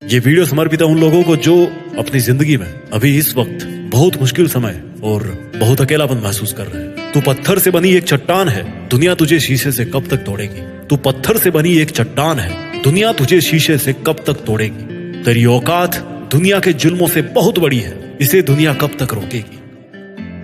ये वीडियो समर्पित है उन लोगों को जो अपनी जिंदगी में अभी इस वक्त बहुत मुश्किल समय और बहुत अकेलापन महसूस कर रहे हैं। तू पत्थर से बनी एक चट्टान है, दुनिया तुझे शीशे से कब तक तोड़ेगी। तू पत्थर से बनी एक चट्टान है, दुनिया तुझे शीशे से कब तक तोड़ेगी। तेरी औकात दुनिया के जुल्मों से बहुत बड़ी है, इसे दुनिया कब तक रोकेगी।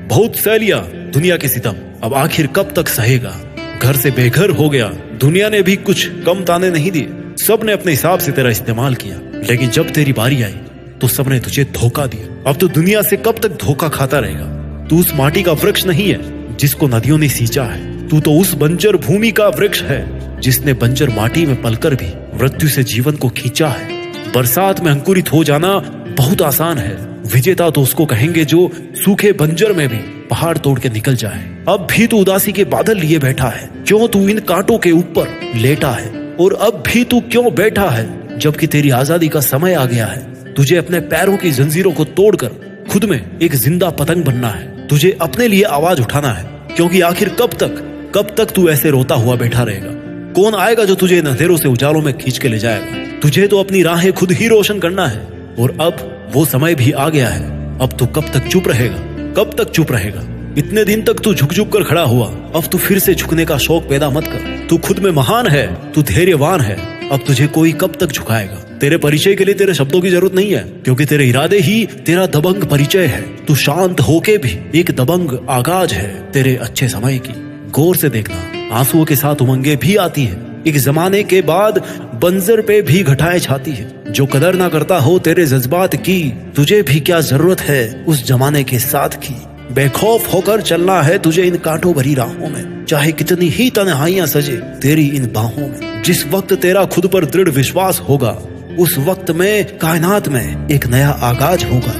बहुत सह लिया दुनिया के सितम, अब आखिर कब तक सहेगा। घर से बेघर हो गया, दुनिया ने भी कुछ कम ताने नहीं दिए। सब ने अपने हिसाब से तेरा इस्तेमाल किया, लेकिन जब तेरी बारी आई तो सबने तुझे धोखा दिया। अब तो दुनिया से कब तक धोखा खाता रहेगा। तू उस माटी का वृक्ष नहीं है जिसको नदियों ने सींचा है, तू तो उस बंजर भूमि का वृक्ष है जिसने बंजर माटी में पलकर भी मृत्यु से जीवन को खींचा है। बरसात में अंकुरित हो जाना बहुत आसान है, विजेता तो उसको कहेंगे जो सूखे बंजर में भी पहाड़ तोड़ के निकल जाए। अब भी तू उदासी के बादल लिए बैठा है, क्यों तू इन कांटों के ऊपर लेटा है। और अब भी तू क्यों बैठा है जबकि तेरी आजादी का समय आ गया है। तुझे अपने पैरों की जंजीरों को तोड़कर खुद में एक जिंदा पतंग बनना है। तुझे अपने लिए आवाज उठाना है, क्योंकि आखिर कब तक तू ऐसे रोता हुआ बैठा रहेगा। कौन आएगा जो तुझे इन अंधेरों से उजालों में खींच के ले जाएगा। तुझे तो अपनी राहें खुद ही रोशन करना है, और अब वो समय भी आ गया है। अब तू कब तक चुप रहेगा, कब तक चुप रहेगा। इतने दिन तक तू झुक झुक कर खड़ा हुआ, अब तू फिर से झुकने का शौक पैदा मत कर। तू खुद में महान है, तू धैर्यवान है, अब तुझे कोई कब तक झुकाएगा। तेरे परिचय के लिए तेरे शब्दों की जरूरत नहीं है, क्योंकि तेरे इरादे ही तेरा दबंग परिचय है। तू शांत होके भी एक दबंग आगाज है तेरे अच्छे समय की। गौर से देखना, आंसुओं के साथ उमंगे भी आती है। एक जमाने के बाद बंजर पे भी घटाएं छाती है। जो कदर ना करता हो तेरे जज्बात की, तुझे भी क्या जरूरत है उस जमाने के साथ की। बेखौफ होकर चलना है तुझे इन कांटों भरी राहों में, चाहे कितनी ही तन्हाइयां सजे तेरी इन बाहों में। जिस वक्त तेरा खुद पर दृढ़ विश्वास होगा, उस वक्त में कायनात में एक नया आगाज होगा।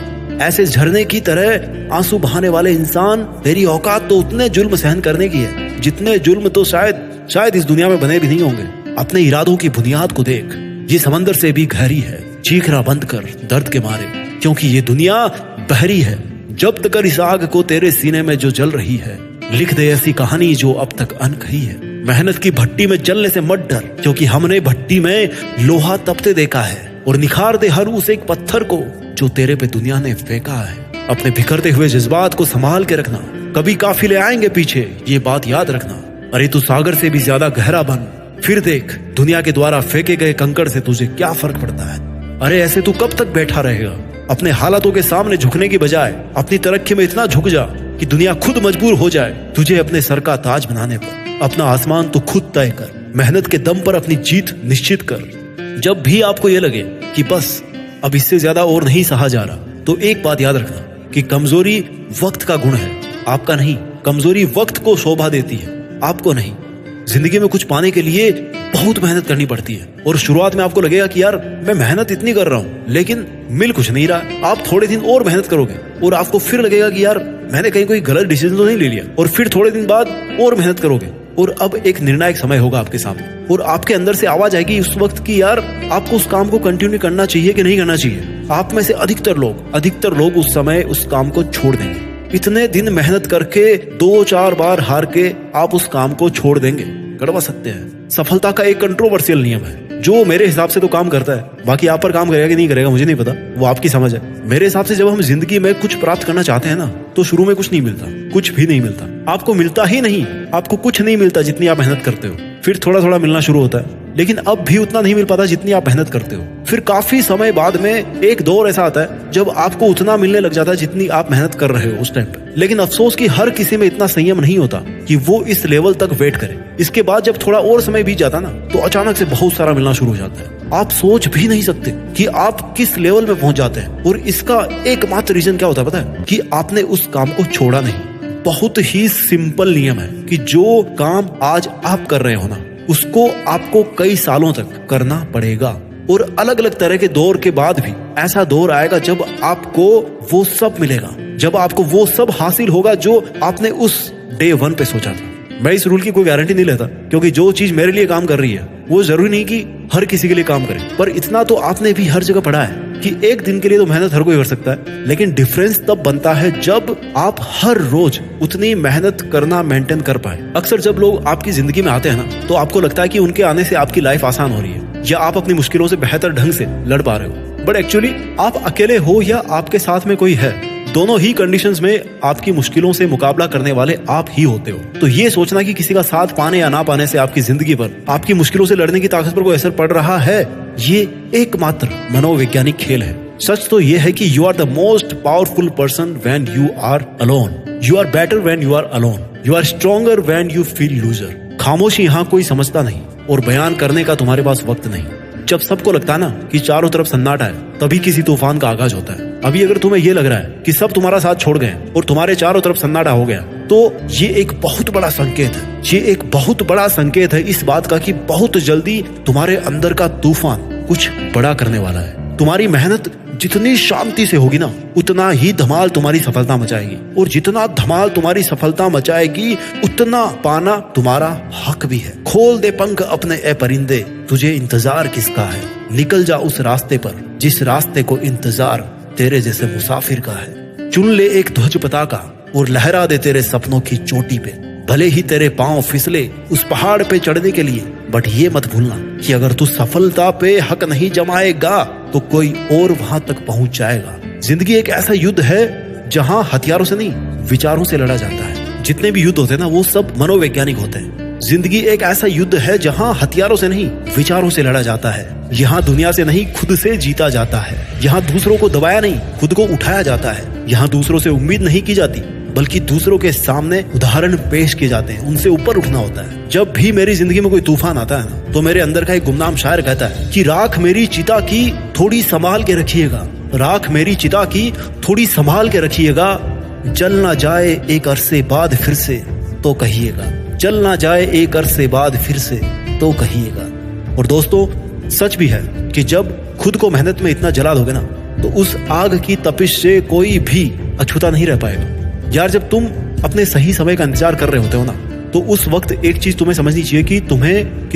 ऐसे झरने की तरह आंसू बहाने वाले इंसान, तेरी औकात तो उतने जुल्म सहन करने की है जितने जुल्म तो शायद इस दुनिया में बने भी नहीं होंगे। अपने इरादों की बुनियाद को देख, ये समंदर से भी गहरी है। चीखना बंद कर दर्द के मारे, क्योंकि ये दुनिया बहरी है। जब्त कर इस आग को तेरे सीने में जो जल रही है, लिख दे ऐसी कहानी जो अब तक अनकही है। मेहनत की भट्टी में जलने से मत डर, क्योंकि हमने भट्टी में लोहा तपते देखा है। और निखार दे हर उस एक पत्थर को जो तेरे पे दुनिया ने फेंका है। अपने बिखरते हुए जज्बात को संभाल के रखना, कभी काफिले आएंगे पीछे, ये बात याद रखना। अरे तू सागर से भी ज्यादा गहरा बन, फिर देख दुनिया के द्वारा फेंके गए कंकड़ से तुझे क्या फर्क पड़ता है। अरे ऐसे तू कब तक बैठा रहेगा। अपने हालातों के सामने झुकने की बजाय अपनी तरक्की में इतना झुक जा कि दुनिया खुद मजबूर हो जाए तुझे अपने सर का ताज बनाने पर। अपना आसमान तो खुद तय कर, मेहनत के दम पर अपनी जीत निश्चित कर। जब भी आपको यह लगे कि बस अब इससे ज्यादा और नहीं सहा जा रहा, तो एक बात याद रखना कि कमजोरी वक्त का गुण है, आपका नहीं। कमजोरी वक्त को शोभा देती है, आपको नहीं। जिंदगी में कुछ पाने के लिए बहुत मेहनत करनी पड़ती है, और शुरुआत में आपको लगेगा कि यार मैं मेहनत इतनी कर रहा हूँ लेकिन मिल कुछ नहीं रहा। आप थोड़े दिन और मेहनत करोगे और आपको फिर लगेगा कि यार मैंने कहीं कोई गलत डिसीजन तो नहीं ले लिया, और फिर थोड़े दिन बाद और मेहनत करोगे, और अब एक निर्णायक समय होगा आपके सामने, और आपके अंदर से आवाज आएगी उस वक्त की यार आपको उस काम को कंटिन्यू करना चाहिए कि नहीं करना चाहिए। आप में से अधिकतर लोग उस समय उस काम को छोड़ देंगे। इतने दिन मेहनत करके 2-4 बार हार के आप उस काम को छोड़ देंगे। कड़वा सकते हैं। सफलता का एक कंट्रोवर्शियल नियम है जो मेरे हिसाब से तो काम करता है, बाकी आप पर काम करेगा कि नहीं करेगा मुझे नहीं पता, वो आपकी समझ है। मेरे हिसाब से जब हम जिंदगी में कुछ प्राप्त करना चाहते हैं ना, तो शुरू में कुछ नहीं मिलता, कुछ भी नहीं मिलता। आपको मिलता ही नहीं, आपको कुछ नहीं मिलता जितनी आप मेहनत करते हो। फिर थोड़ा थोड़ा मिलना शुरू होता है, लेकिन अब भी उतना नहीं मिल पाता जितनी आप मेहनत करते हो। फिर काफी समय बाद में एक दौर ऐसा आता है जब आपको उतना मिलने लग जाता है जितनी आप मेहनत कर रहे हो उस टाइम पे। लेकिन अफसोस कि हर किसी में इतना संयम नहीं होता कि वो इस लेवल तक वेट करे। इसके बाद जब थोड़ा और समय बीत जाता ना, तो अचानक से बहुत सारा मिलना शुरू हो जाता है। आप सोच भी नहीं सकते कि आप किस लेवल में पहुंच जाते हैं। और इसका एकमात्र रीजन क्या होता है पता है? कि आपने उस काम को छोड़ा नहीं। बहुत ही सिंपल नियम है कि जो काम आज आप कर रहे हो ना, उसको आपको कई सालों तक करना पड़ेगा। और अलग अलग तरह के दौर के बाद भी ऐसा दौर आएगा जब आपको वो सब मिलेगा, जब आपको वो सब हासिल होगा जो आपने उस डे 1 पे सोचा था। मैं इस रूल की कोई गारंटी नहीं लेता, क्योंकि जो चीज मेरे लिए काम कर रही है वो जरूरी नहीं कि हर किसी के लिए काम करे। पर इतना तो आपने भी हर जगह पढ़ा है कि एक दिन के लिए तो मेहनत हर कोई कर सकता है, लेकिन डिफरेंस तब बनता है जब आप हर रोज उतनी मेहनत करना मेंटेन कर पाए। अक्सर जब लोग आपकी जिंदगी में आते हैं ना, तो आपको लगता है कि उनके आने से आपकी लाइफ आसान हो रही है, या आप अपनी मुश्किलों से बेहतर ढंग से लड़ पा रहे हो। बट एक्चुअली आप अकेले हो या आपके साथ में कोई है, दोनों ही कंडीशंस में आपकी मुश्किलों से मुकाबला करने वाले आप ही होते हो। तो ये सोचना कि किसी का साथ पाने या ना पाने से आपकी जिंदगी पर, आपकी मुश्किलों से लड़ने की ताकत पर कोई असर पड़ रहा है, ये एकमात्र मनोवैज्ञानिक खेल है। सच तो ये है कि you are the most powerful person when you are alone. You are better when you are alone. You are stronger when you feel loser. खामोशी यहाँ कोई समझता नहीं और बयान करने का तुम्हारे पास वक्त नहीं। जब सबको लगता है ना कि चारों तरफ सन्नाटा है, तभी किसी तूफान का आगाज होता है। अभी अगर तुम्हें ये लग रहा है कि सब तुम्हारा साथ छोड़ गए और तुम्हारे चारों तरफ सन्नाटा हो गया, तो ये एक बहुत बड़ा संकेत है। ये एक बहुत बड़ा संकेत है इस बात का कि बहुत जल्दी तुम्हारे अंदर का तूफान कुछ बड़ा करने वाला है। तुम्हारी मेहनत जितनी शांति से होगी ना, उतना ही धमाल तुम्हारी सफलता मचाएगी, और जितना धमाल तुम्हारी सफलता मचाएगी, उतना पाना तुम्हारा हक भी है। खोल दे पंख अपने ए परिंदे, तुझे इंतजार किसका है। निकल जा उस रास्ते पर जिस रास्ते को इंतजार तेरे जैसे मुसाफिर का है। चुन ले एक ध्वज पताका और लहरा दे तेरे सपनों की चोटी पे। भले ही तेरे पांव फिसले उस पहाड़ पे चढ़ने के लिए, बट ये मत भूलना कि अगर तू सफलता पे हक नहीं जमाएगा तो कोई और वहां तक पहुंच जाएगा। जिंदगी एक ऐसा युद्ध है जहां हथियारों से नहीं, विचारों से लड़ा जाता है। जितने भी युद्ध होते हैं ना, वो सब मनोवैज्ञानिक होते हैं। जिंदगी एक ऐसा युद्ध है जहां हथियारों से नहीं, विचारों से लड़ा जाता है। यहाँ दुनिया से नहीं, खुद से जीता जाता है। यहाँ दूसरों को दबाया नहीं, खुद को उठाया जाता है। यहाँ दूसरों से उम्मीद नहीं की जाती, बल्कि दूसरों के सामने उदाहरण पेश किए जाते हैं। उनसे ऊपर उठना होता है। जब भी मेरी जिंदगी में कोई तूफान आता है ना, तो मेरे अंदर का एक गुमनाम शायर कहता है कि राख मेरी चिता की थोड़ी संभाल के रखिएगा। राख मेरी चिता की थोड़ी संभाल के रखिएगा। जल ना जाए एक अरसे बाद फिर से तो कहिएगा। जल ना जाए एक अरसे बाद फिर से तो कहिएगा। और दोस्तों, सच भी है कि जब खुद को मेहनत में इतना जला दोगे ना, तो उस आग की तपिश से कोई भी अछूता नहीं रह पाएगा। यार, जब तुम अपने सही समय का इंतजार कर रहे होते हो ना, तो उस वक्त एक चीज तुम्हें समझनी चाहिए कि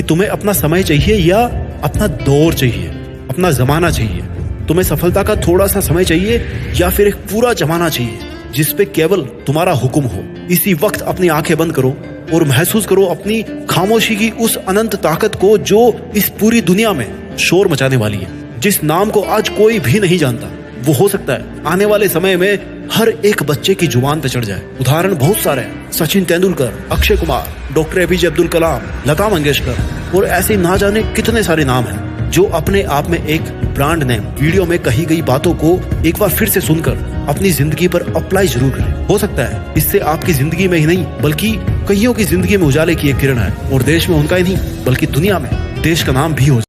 तुम्हें अपना समय चाहिए या अपना दौर चाहिए, अपना जमाना चाहिए। तुम्हें सफलता का थोड़ा सा समय चाहिए या फिर एक पूरा जमाना चाहिए जिसपे केवल तुम्हारा हुक्म हो। इसी वक्त अपनी आंखें बंद करो और महसूस करो अपनी खामोशी की उस अनंत ताकत को जो इस पूरी दुनिया में शोर मचाने वाली है। जिस नाम को आज कोई भी नहीं जानता, वो हो सकता है आने वाले समय में हर एक बच्चे की जुबान पे चढ़ जाए। उदाहरण बहुत सारे हैं। सचिन तेंदुलकर, अक्षय कुमार, डॉक्टर APJ अब्दुल कलाम, लता मंगेशकर और ऐसे ना जाने कितने सारे नाम हैं जो अपने आप में एक ब्रांड नेम। वीडियो में कही गई बातों को एक बार फिर से सुनकर अपनी जिंदगी पर अप्लाई जरूर करें। हो सकता है इससे आपकी जिंदगी में ही नहीं, बल्कि कईयों की जिंदगी में उजाले की एक किरण है, और देश में उनका ही नहीं बल्कि दुनिया में देश का नाम भी हो।